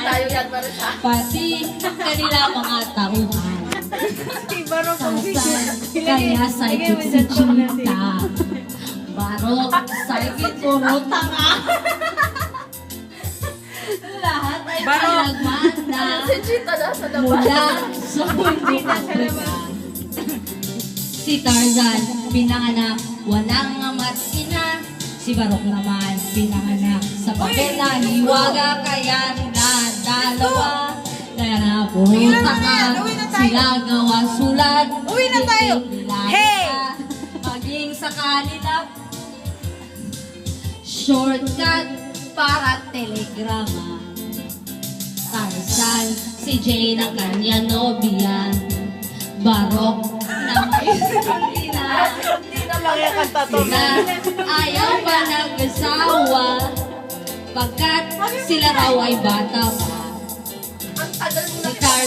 tayo yan para sa... Pati kanila mga tauhan. Barok ang Kaya saikot si Chita. Barok, saikot puro tanga. Lahat ay pinagmanda. Si Chita nasa labas. Mula sa mundo Africa. Si Tarzan, pinanganak, walang ama't ina. Si Barok naman, pinanganak sa papel na hiwaga. Kaya na dalawa. Kaya na puro tanga. Sila gawa sulat. Uwi na tayo! Hey! Maging sa kanila. Shortcut para telegrama. Tarzan, si Jane ang kanya nobya. Barok na may ina. Sila ayaw pa nag-asawa. Pagkat sila raw ay bata pa. Ang tagal mo